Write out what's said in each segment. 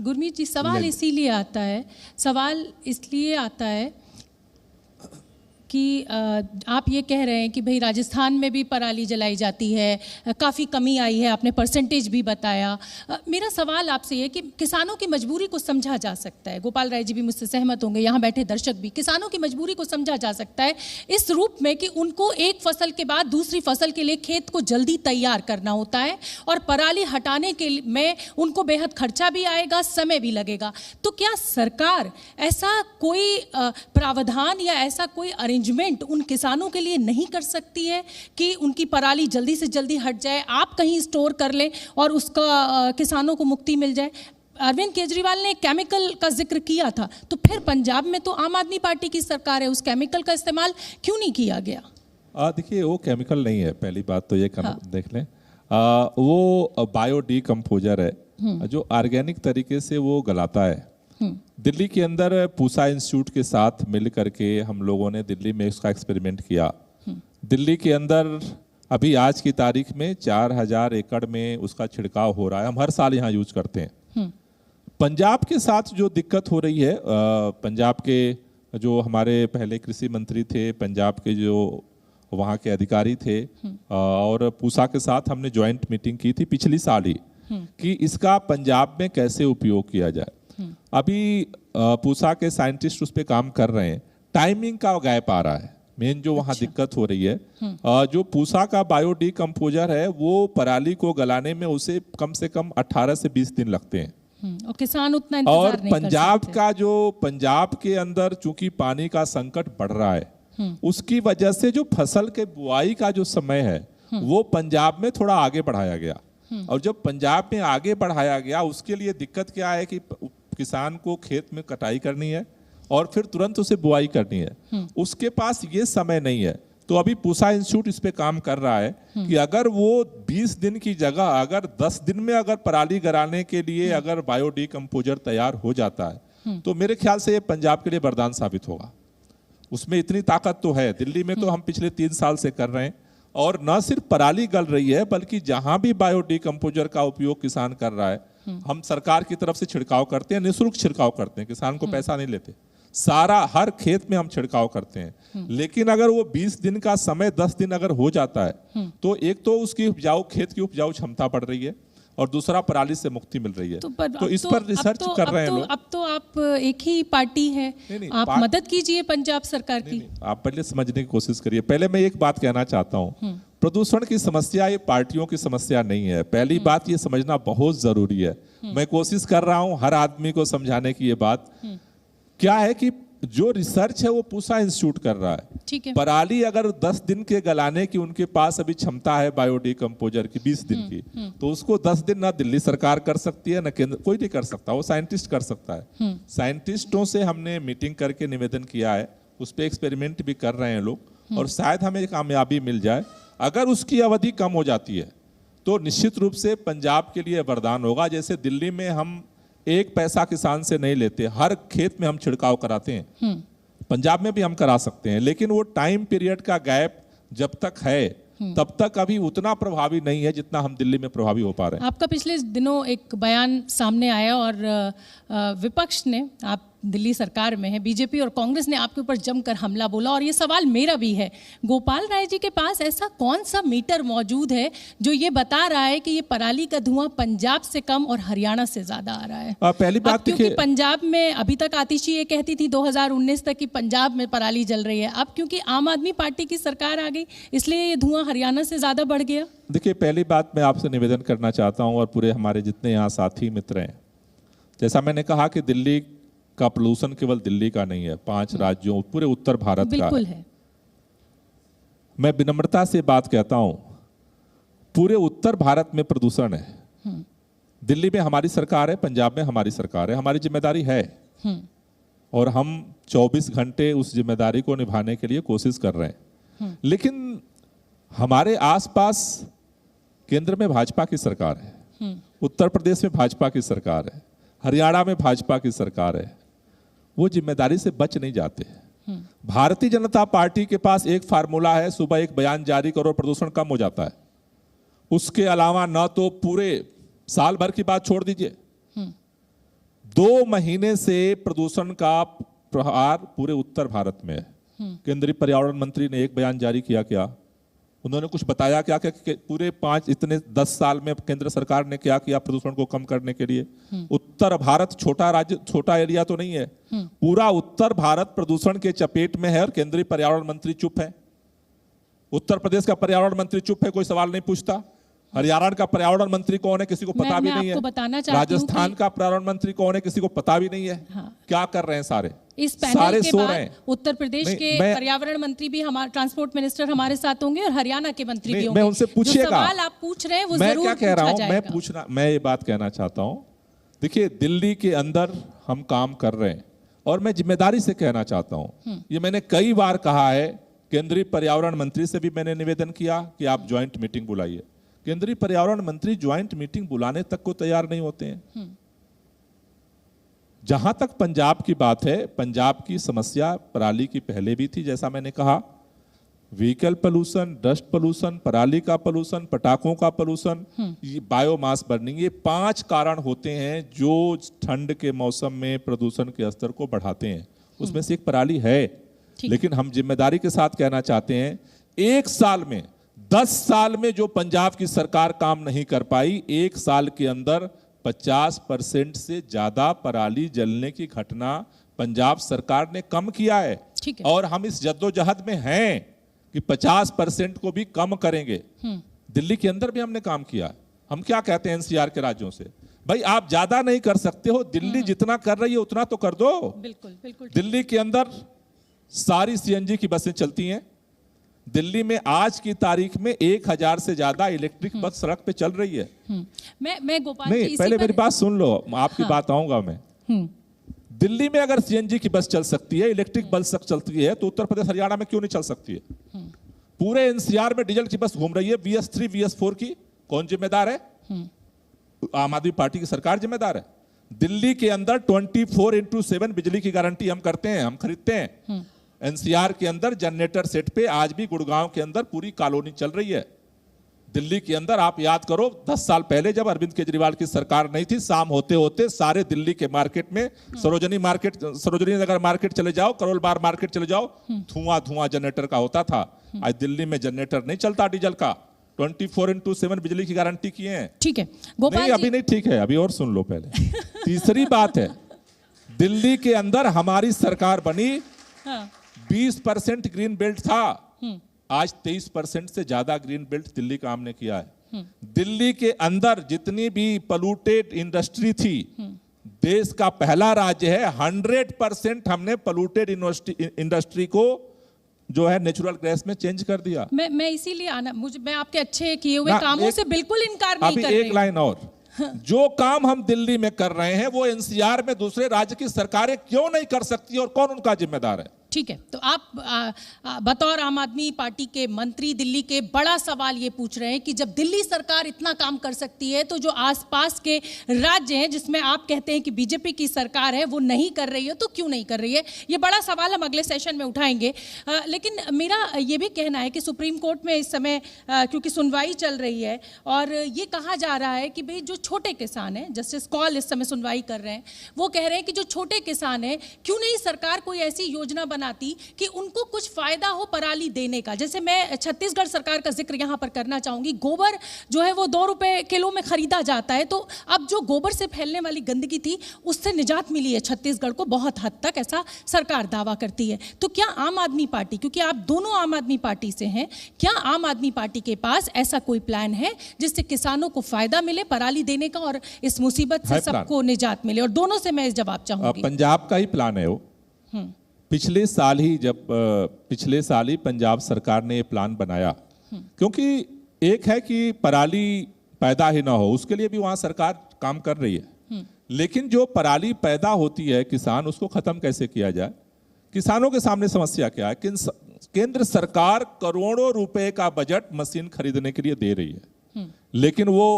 गुरमीत जी, सवाल इसलिए आता है कि आप ये कह रहे हैं कि भाई राजस्थान में भी पराली जलाई जाती है, काफ़ी कमी आई है, आपने परसेंटेज भी बताया। मेरा सवाल आपसे ये कि किसानों की मजबूरी को समझा जा सकता है, गोपाल राय जी भी मुझसे सहमत होंगे, यहाँ बैठे दर्शक भी, किसानों की मजबूरी को समझा जा सकता है इस रूप में कि उनको एक फसल के बाद दूसरी फसल के लिए खेत को जल्दी तैयार करना होता है और पराली हटाने के में उनको बेहद खर्चा भी आएगा, समय भी लगेगा। तो क्या सरकार ऐसा कोई प्रावधान या ऐसा कोई अरेंजमेंट उन किसानों के लिए नहीं कर सकती है कि उनकी पराली जल्दी से जल्दी हट जाए, आप कहीं स्टोर कर लें और उसका किसानों को मुक्ति मिल जाए? अरविंद केजरीवाल ने केमिकल का जिक्र किया था, तो फिर पंजाब में तो आम आदमी पार्टी की सरकार है, उस केमिकल का इस्तेमाल क्यों नहीं किया गया? देखिए, वो केमिकल नहीं है, पहली बात तो ये देख लें। वो बायो डीकम्पोजर है जो ऑर्गेनिक तरीके से वो गलाता है। दिल्ली के अंदर पूसा इंस्टीट्यूट के साथ मिल करके हम लोगों ने दिल्ली में उसका एक्सपेरिमेंट किया। दिल्ली के अंदर अभी आज की तारीख में 4000 एकड़ में उसका छिड़काव हो रहा है, हम हर साल यहाँ यूज करते हैं। पंजाब के साथ जो दिक्कत हो रही है, पंजाब के जो हमारे पहले कृषि मंत्री थे, पंजाब के जो वहाँ के अधिकारी थे, और पूसा के साथ हमने ज्वाइंट मीटिंग की थी पिछली साल ही कि इसका पंजाब में कैसे उपयोग किया जाए। अभी पूसा के साइंटिस्ट उस पे काम कर रहे हैं, टाइमिंग का गैप आ रहा है, मेन जो वहाँ दिक्कत हो रही है। जो पूसा का बायो डीकम्पोजर है वो पराली को गलाने में उसे कम से कम 18 से 20 दिन लगते हैं और किसान उतना इंतजार और नहीं पंजाब कर का जो पंजाब के अंदर चूंकि पानी का संकट बढ़ रहा है, उसकी वजह से जो फसल के बुआई का जो समय है वो पंजाब में थोड़ा आगे बढ़ाया गया। और जब पंजाब में आगे बढ़ाया गया, उसके लिए दिक्कत क्या है कि किसान को खेत में कटाई करनी है और फिर तुरंत उसे बुआई करनी है, उसके पास ये समय नहीं है। तो अभी पूसा इंस्टीट्यूट इस पे काम कर रहा है कि अगर वो 20 दिन की जगह अगर 10 दिन में अगर पराली गलाने के लिए अगर बायो डीकम्पोजर तैयार हो जाता है तो मेरे ख्याल से ये पंजाब के लिए वरदान साबित होगा। उसमें इतनी ताकत तो है। दिल्ली में तो हम पिछले 3 साल से कर रहे हैं और न सिर्फ पराली गल रही है बल्कि जहां भी बायो डीकम्पोजर का उपयोग किसान कर रहा है, हम सरकार की तरफ से छिड़काव करते हैं, निःशुल्क छिड़काव करते हैं, किसान को पैसा नहीं लेते, सारा हर खेत में हम छिड़काव करते हैं। लेकिन अगर वो 20 दिन का समय 10 दिन अगर हो जाता है तो एक तो उसकी उपजाऊ खेत की उपजाऊ क्षमता बढ़ रही है और दूसरा पराली से मुक्ति मिल रही है। तो इस पर रिसर्च कर रहे हैं लोग। अब तो आप एक ही पार्टी है, आप मदद कीजिए पंजाब सरकार की। आप पहले समझने की कोशिश करिए। पहले मैं एक बात कहना चाहता हूँ, प्रदूषण की समस्या ये पार्टियों की समस्या नहीं है, पहली बात ये समझना बहुत जरूरी है। मैं कोशिश कर रहा हूँ हर आदमी को समझाने की। ये बात क्या है कि जो रिसर्च है वो पूसा इंस्टीट्यूट कर रहा है। ठीक है। पराली अगर 10 दिन के गलाने की उनके पास अभी क्षमता है बायो डीकम्पोजर की 20 दिन की, तो उसको 10 दिन ना दिल्ली सरकार कर सकती है ना केंद्र, कोई नहीं कर सकता, वो साइंटिस्ट कर सकता है। साइंटिस्टों से हमने मीटिंग करके निवेदन किया है, उस पर एक्सपेरिमेंट भी कर रहे हैं लोग और शायद हमें कामयाबी मिल जाए। अगर उसकी अवधि कम हो जाती है तो निश्चित रूप से पंजाब के लिए वरदान होगा। जैसे दिल्ली में हम 1 पैसा किसान से नहीं लेते, हर खेत में हम छिड़काव कराते हैं, पंजाब में भी हम करा सकते हैं, लेकिन वो टाइम पीरियड का गैप जब तक है तब तक अभी उतना प्रभावी नहीं है जितना हम दिल्ली में प्रभावी हो पा रहे हैं। आपका पिछले दिनों एक बयान सामने आया और विपक्ष ने, आप दिल्ली सरकार में है, बीजेपी और कांग्रेस ने आपके ऊपर जमकर हमला बोला और ये सवाल मेरा भी है, गोपाल राय जी के पास ऐसा कौन सा मीटर मौजूद है जो ये बता रहा है कि ये पराली का धुआं पंजाब से कम और हरियाणा से ज्यादा आ रहा है? पहली बात क्योंकि पंजाब में अभी तक आतिशी ये कहती थी 2019 तक कि पंजाब में पराली जल रही है, अब क्योंकि आम आदमी पार्टी की सरकार आ गई इसलिए ये धुआं हरियाणा से ज्यादा बढ़ गया। देखिए, पहली बात मैं आपसे निवेदन करना चाहता हूं और पूरे हमारे जितने यहाँ साथी मित्र हैं, जैसा मैंने कहा कि दिल्ली का पोल्यूशन केवल दिल्ली का नहीं है, 5 राज्यों पूरे उत्तर भारत का है। मैं विनम्रता से बात कहता हूं, पूरे उत्तर भारत में प्रदूषण है। दिल्ली में हमारी सरकार है, पंजाब में हमारी सरकार है, हमारी जिम्मेदारी है और हम 24 घंटे उस जिम्मेदारी को निभाने के लिए कोशिश कर रहे हैं। लेकिन हमारे आसपास केंद्र में भाजपा की सरकार है, उत्तर प्रदेश में भाजपा की सरकार है, हरियाणा में भाजपा की सरकार है, वो जिम्मेदारी से बच नहीं जाते। भारतीय जनता पार्टी के पास एक फार्मूला है, सुबह एक बयान जारी करो प्रदूषण कम हो जाता है, उसके अलावा ना तो पूरे साल भर की बात छोड़ दीजिए, 2 महीने से प्रदूषण का प्रहार पूरे उत्तर भारत में है। केंद्रीय पर्यावरण मंत्री ने एक बयान जारी किया, क्या उन्होंने कुछ बताया क्या कि पूरे 10 साल में केंद्र सरकार ने क्या किया प्रदूषण को कम करने के लिए? उत्तर भारत छोटा राज्य, छोटा एरिया तो नहीं है, पूरा उत्तर भारत प्रदूषण के चपेट में है और केंद्रीय पर्यावरण मंत्री चुप है। उत्तर प्रदेश का पर्यावरण मंत्री चुप है, कोई सवाल नहीं पूछता। हरियाणा का पर्यावरण मंत्री कौन है, किसी को पता भी नहीं है। राजस्थान का पर्यावरण मंत्री कौन है, किसी को पता भी नहीं है। क्या कर रहे हैं सारे? इस पैनल के बाद उत्तर प्रदेश के पर्यावरण मंत्री भी, हमारे ट्रांसपोर्ट मिनिस्टर हमारे साथ होंगे और हरियाणा के मंत्री भी होंगे। मैं उनसे पूछिएगा, जो सवाल आप पूछ रहे हैं वो मैं जरूर क्या कह रहा पूछा हूं, मैं ये बात कहना चाहता हूं। देखिए, दिल्ली के अंदर हम काम कर रहे हैं और मैं जिम्मेदारी से कहना चाहता हूं, ये मैंने कई बार कहा है, केंद्रीय पर्यावरण मंत्री से भी मैंने निवेदन किया कि आप ज्वाइंट मीटिंग बुलाइए। केंद्रीय पर्यावरण मंत्री ज्वाइंट मीटिंग बुलाने तक को तैयार नहीं होते हैं। जहां तक पंजाब की बात है, पंजाब की समस्या पराली की पहले भी थी, जैसा मैंने कहा, व्हीकल पोल्यूशन, डस्ट पोल्यूशन, पराली का पोल्यूशन, पटाखों का पोल्यूशन, बायोमास बर्निंग, ये 5 कारण होते हैं जो ठंड के मौसम में प्रदूषण के स्तर को बढ़ाते हैं। उसमें से एक पराली है। लेकिन हम जिम्मेदारी के साथ कहना चाहते हैं, 1 साल में 10 साल में जो पंजाब की सरकार काम नहीं कर पाई, 1 साल के अंदर 50% से ज्यादा पराली जलने की घटना पंजाब सरकार ने कम किया है। और हम इस जद्दोजहद में हैं कि 50% को भी कम करेंगे। दिल्ली के अंदर भी हमने काम किया। हम क्या कहते हैं एनसीआर के राज्यों से, भाई आप ज्यादा नहीं कर सकते हो, दिल्ली जितना कर रही है उतना तो कर दो। बिल्कुल बिल्कुल। दिल्ली के अंदर सारी सीएनजी की बसें चलती हैं। दिल्ली में आज की तारीख में 1000 से ज्यादा इलेक्ट्रिक बस सड़क पे चल रही है। मैं गोपाल नहीं, पहले मेरी बात सुन लो, आपकी बात आऊंगा मैं। दिल्ली में अगर सीएनजी की बस चल सकती है, इलेक्ट्रिक बस चलती है, तो उत्तर प्रदेश हरियाणा में क्यों नहीं चल सकती है? पूरे एनसीआर में डीजल की बस घूम रही है, BS3 BS4 की। कौन जिम्मेदार है? आम आदमी पार्टी की सरकार जिम्मेदार है। दिल्ली के अंदर 24/7 बिजली की गारंटी हम करते हैं, हम खरीदते हैं। एनसीआर के अंदर जनरेटर सेट पे आज भी गुड़गांव के अंदर पूरी कॉलोनी चल रही है। दिल्ली के अंदर आप याद करो, 10 साल पहले जब अरविंद केजरीवाल की सरकार नहीं थी, शाम होते होते सारे दिल्ली के मार्केट में, सरोजनी नगर मार्केट चले जाओ, करोल बाग मार्केट चले जाओ, धुआं धुआं जनरेटर का होता था। आज दिल्ली में जनरेटर नहीं चलता डीजल का। 24/7 बिजली की गारंटी किए हैं। ठीक है गोपाल नहीं, अभी नहीं ठीक है, अभी और सुन लो पहले। तीसरी बात है, दिल्ली के अंदर हमारी सरकार बनी, 20% ग्रीन बेल्ट था, आज 23% से ज्यादा ग्रीन बेल्ट दिल्ली काम ने किया है। दिल्ली के अंदर जितनी भी पोल्यूटेड इंडस्ट्री थी, देश का पहला राज्य है, 100% हमने पोल्यूटेड इंडस्ट्री को जो है नेचुरल गैस में चेंज कर दिया। मैं इसीलिए मैं आपके अच्छे किए हुए कामों से बिल्कुल इनकार नहीं कर रही। एक लाइन और, जो काम हम दिल्ली में कर रहे हैं वो एनसीआर में दूसरे राज्य की सरकारें क्यों नहीं कर सकती और कौन उनका जिम्मेदार है? ठीक है, तो आप बतौर आम आदमी पार्टी के मंत्री दिल्ली के बड़ा सवाल ये पूछ रहे हैं कि जब दिल्ली सरकार इतना काम कर सकती है, तो जो आसपास के राज्य हैं जिसमें आप कहते हैं कि बीजेपी की सरकार है वो नहीं कर रही है, तो क्यों नहीं कर रही है? ये बड़ा सवाल हम अगले सेशन में उठाएंगे। लेकिन मेरा ये भी कहना है कि सुप्रीम कोर्ट में इस समय क्योंकि सुनवाई चल रही है और ये कहा जा रहा है कि भाई जो छोटे किसान हैं, जस्टिस कौल इस समय सुनवाई कर रहे हैं, वो कह रहे हैं कि जो छोटे किसान हैं, क्यों नहीं सरकार कोई ऐसी योजना बनाती कि उनको कुछ फायदा हो पराली देने का। जैसे मैं छत्तीसगढ़ सरकार का जिक्र यहां पर करना चाहूंगी। गोबर जो है वो 2 रुपए किलो में खरीदा जाता है, तो अब जो गोबर से फैलने वाली गंदगी थी उससे निजात मिली है छत्तीसगढ़ को बहुत हद तक, ऐसा सरकार दावा करती है। तो क्या आम आदमी पार्टी, क्योंकि आप दोनों आम आदमी पार्टी से हैं, क्या आम आदमी पार्टी के पास ऐसा कोई प्लान है जिससे किसानों को फायदा मिले पराली देने का और इस मुसीबत से सबको निजात मिले? और दोनों से मैं जवाब चाहूंगी। पंजाब का ही प्लान है वो। पिछले साल ही पंजाब सरकार ने ये प्लान बनाया, क्योंकि एक है कि पराली पैदा ही ना हो, उसके लिए भी वहां सरकार काम कर रही है। लेकिन जो पराली पैदा होती है किसान, उसको खत्म कैसे किया जाए? किसानों के सामने समस्या क्या है? केंद्र सरकार करोड़ों रुपए का बजट मशीन खरीदने के लिए दे रही है, लेकिन वो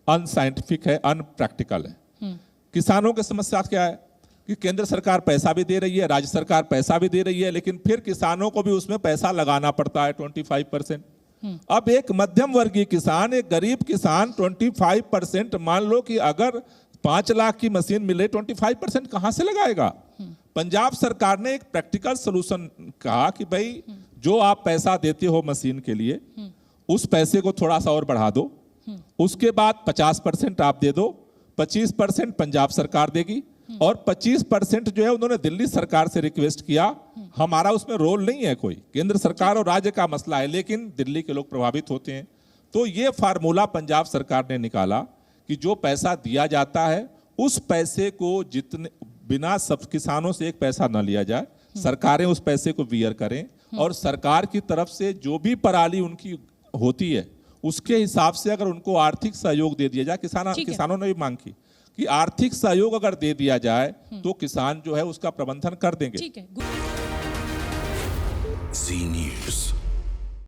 अनसाइंटिफिक है, अनप्रैक्टिकल है। किसानों की समस्या क्या है कि केंद्र सरकार पैसा भी दे रही है, राज्य सरकार पैसा भी दे रही है, लेकिन फिर किसानों को भी उसमें पैसा लगाना पड़ता है 25%। अब एक मध्यम वर्गीय किसान, एक गरीब किसान 25%, मान लो कि अगर 5 लाख की मशीन मिले, 25% कहां से लगाएगा? पंजाब सरकार ने एक प्रैक्टिकल सॉल्यूशन कहा कि भाई जो आप पैसा देते हो मशीन के लिए, उस पैसे को थोड़ा सा और बढ़ा दो, उसके बाद 50% आप दे दो, 25% पंजाब सरकार देगी, और 25% जो है उन्होंने दिल्ली सरकार से रिक्वेस्ट किया, हमारा उसमें रोल नहीं है कोई, केंद्र सरकार और राज्य का मसला है, लेकिन दिल्ली के लोग प्रभावित होते हैं। तो ये फार्मूला पंजाब सरकार ने निकाला कि जो पैसा दिया जाता है उस पैसे को जितने बिना सब किसानों से एक पैसा न लिया जाए, सरकारें उस पैसे को बियर करें, और सरकार की तरफ से जो भी पराली उनकी होती है उसके हिसाब से अगर उनको आर्थिक सहयोग दे दिया जाए, किसानों ने भी मांग की कि आर्थिक सहयोग अगर दे दिया जाए तो किसान जो है उसका प्रबंधन कर देंगे। ठीक है। जी न्यूज़।